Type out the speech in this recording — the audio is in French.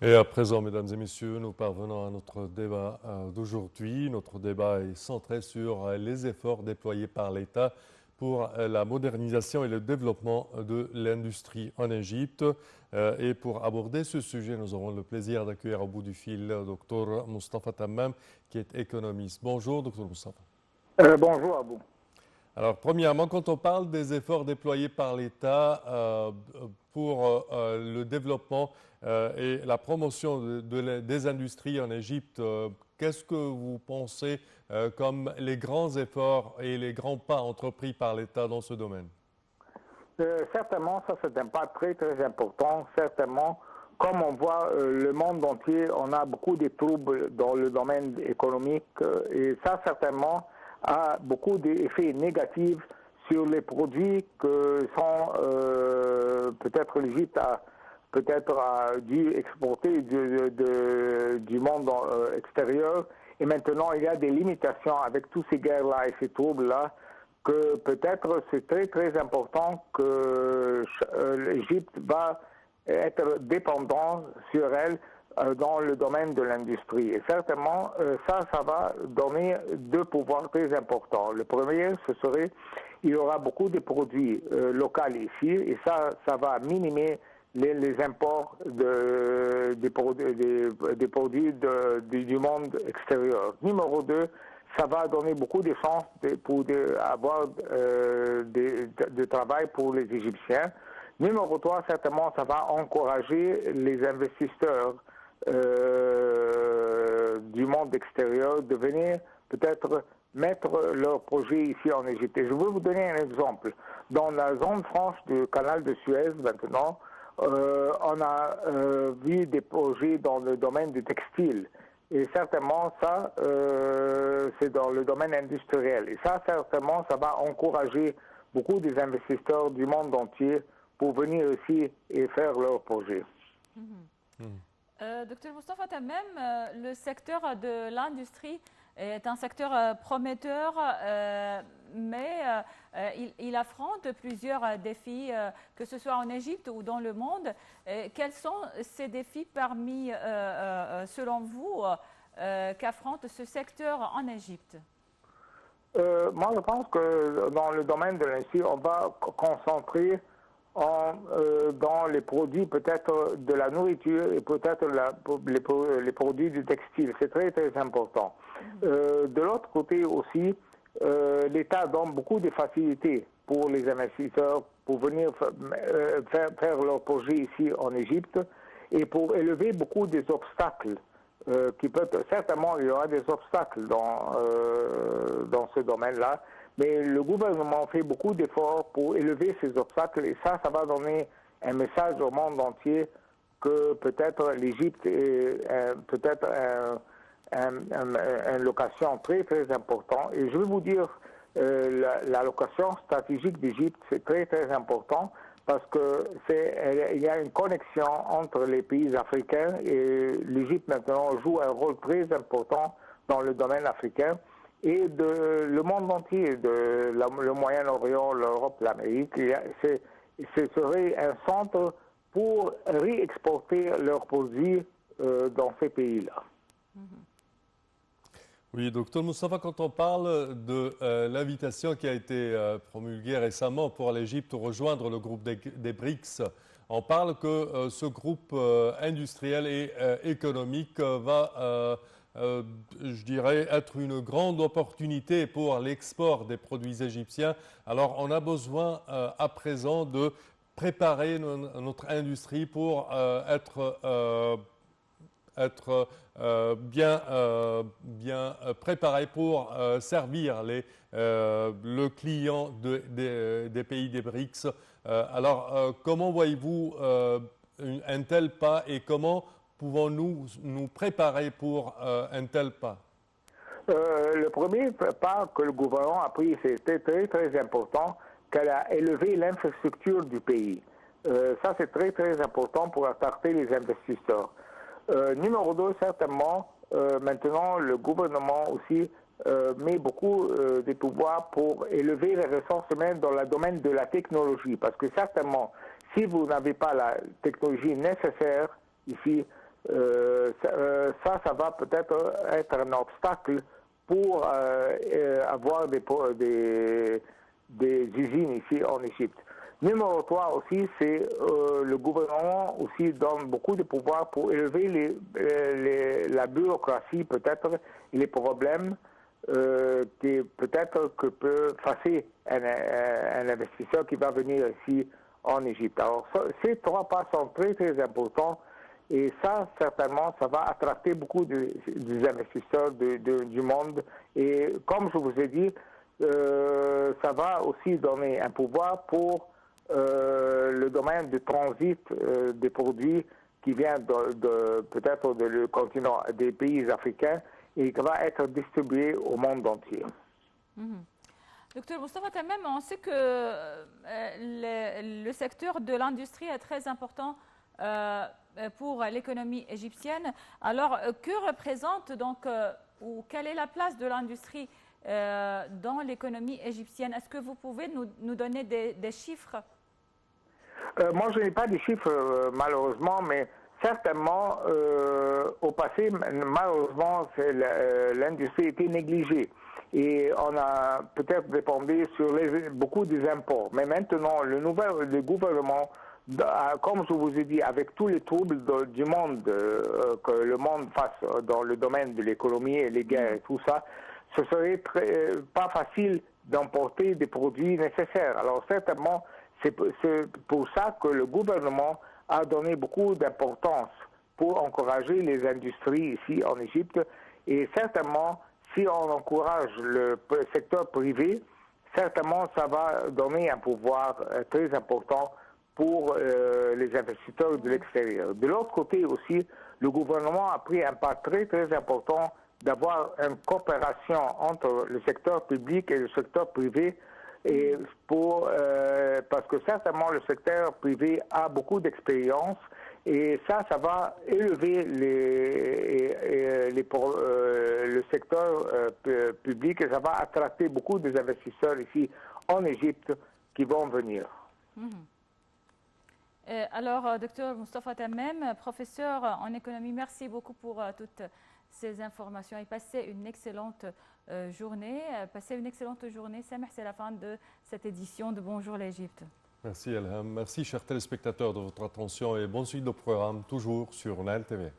Et à présent, mesdames et messieurs, nous parvenons à notre débat d'aujourd'hui. Notre débat est centré sur les efforts déployés par l'État pour la modernisation et le développement de l'industrie en Égypte. Et pour aborder ce sujet, nous aurons le plaisir d'accueillir au bout du fil le Dr Moustapha Tammam, qui est économiste. Bonjour, Dr Moustapha. Bonjour à vous. Alors, premièrement, quand on parle des efforts déployés par l'État pour le développement et la promotion des industries en Égypte, qu'est-ce que vous pensez comme les grands efforts et les grands pas entrepris par l'État dans ce domaine? Certainement, ça c'est un pas très très important. Certainement, comme on voit le monde entier, on a beaucoup de troubles dans le domaine économique et ça certainement a beaucoup d'effets négatifs sur les produits que sont peut-être l'Égypte a peut-être dû exporter du monde extérieur. Et maintenant, il y a des limitations avec tous ces guerres-là et ces troubles-là, que peut-être c'est très très important que l'Égypte va être dépendant sur elle dans le domaine de l'industrie. Et certainement, ça va donner deux pouvoirs très importants. Le premier, ce serait, il y aura beaucoup de produits locaux ici, et ça va minimer les imports des produits du monde extérieur. Numéro 2, ça va donner beaucoup de chances pour avoir de travail pour les Égyptiens. Numéro 3, certainement, ça va encourager les investisseurs du monde extérieur de venir peut-être mettre leurs projets ici en Égypte. Et je vais vous donner un exemple. Dans la zone franche du canal de Suez, maintenant, on a vu des projets dans le domaine du textile. Et certainement, ça, c'est dans le domaine industriel. Et ça, certainement, ça va encourager beaucoup des investisseurs du monde entier pour venir ici et faire leurs projets. Docteur Moustapha Tammam, le secteur de l'industrie est un secteur prometteur, mais il affronte plusieurs défis, que ce soit en Égypte ou dans le monde. Quels sont ces défis parmi, selon vous, qu'affronte ce secteur en Égypte? Moi, je pense que dans le domaine de l'industrie, on va concentrer dans les produits peut-être de la nourriture et peut-être les produits du textile. C'est très très important. De l'autre côté aussi, l'État donne beaucoup de facilités pour les investisseurs pour venir faire leurs projets ici en Égypte et pour élever beaucoup des obstacles. Certainement, il y aura des obstacles dans ce domaine-là. Mais le gouvernement fait beaucoup d'efforts pour élever ces obstacles et ça va donner un message au monde entier que peut-être l'Égypte est peut-être une location très très importante. Et je vais vous dire, la location stratégique d'Égypte, c'est très très important parce qu'il y a une connexion entre les pays africains et l'Égypte maintenant joue un rôle très important dans le domaine africain. Et le monde entier, le Moyen-Orient, l'Europe, l'Amérique, ce serait un centre pour réexporter leurs produits dans ces pays-là. Oui, docteur Moustapha, quand on parle de l'invitation qui a été promulguée récemment pour l'Égypte rejoindre le groupe des BRICS, on parle que ce groupe industriel et économique va je dirais, être une grande opportunité pour l'export des produits égyptiens. Alors, on a besoin à présent de préparer notre industrie pour être bien préparée pour servir le client des pays des BRICS. Alors, comment voyez-vous un tel pas et comment pouvons-nous nous préparer pour un tel pas? Le premier pas que le gouvernement a pris, c'était très très important, qu'elle a élevé l'infrastructure du pays. Ça, c'est très très important pour attirer les investisseurs. Numéro 2, certainement, maintenant, le gouvernement aussi met beaucoup de pouvoirs pour élever les ressources humaines dans le domaine de la technologie. Parce que certainement, si vous n'avez pas la technologie nécessaire ici, ça va peut-être être un obstacle pour avoir des usines ici en Égypte. Numéro 3 aussi, c'est le gouvernement aussi donne beaucoup de pouvoir pour élever la bureaucratie peut-être et les problèmes qui peut-être que peut passer un investisseur qui va venir ici en Égypte. Alors ces 3 pas sont très très importants et ça certainement ça va attraper beaucoup des investisseurs du monde et comme je vous ai dit, ça va aussi donner un pouvoir pour le domaine du transit des produits qui viennent peut-être du continent, des pays africains et qui va être distribué au monde entier. Docteur Moustapha Tammem, on sait que le secteur de l'industrie est très important pour l'économie égyptienne. Alors, que représente donc, ou quelle est la place de l'industrie dans l'économie égyptienne? Est-ce que vous pouvez nous donner des chiffres? Moi, je n'ai pas de chiffres, malheureusement, mais certainement, au passé, malheureusement, l'industrie était négligée. Et on a peut-être dépendu sur beaucoup des imports. Mais maintenant, le gouvernement, comme je vous ai dit, avec tous les troubles du monde, que le monde fasse dans le domaine de l'économie et les guerres et tout ça, ce serait pas facile d'emporter des produits nécessaires. Alors certainement, c'est pour ça que le gouvernement a donné beaucoup d'importance pour encourager les industries ici en Égypte. Et certainement, si on encourage le secteur privé, certainement ça va donner un pouvoir très important pour les investisseurs de l'extérieur. De l'autre côté aussi, le gouvernement a pris un pas très très important d'avoir une coopération entre le secteur public et le secteur privé et parce que certainement le secteur privé a beaucoup d'expérience et ça va élever le secteur public et ça va attraper beaucoup des investisseurs ici en Égypte qui vont venir. Alors, docteur Moustapha Tammem, professeur en économie, merci beaucoup pour toutes ces informations et passez une excellente journée. Sameh, c'est la fin de cette édition de Bonjour l'Égypte. Merci Elham. Merci chers téléspectateurs de votre attention et bonne suite de programme toujours sur Nile TV.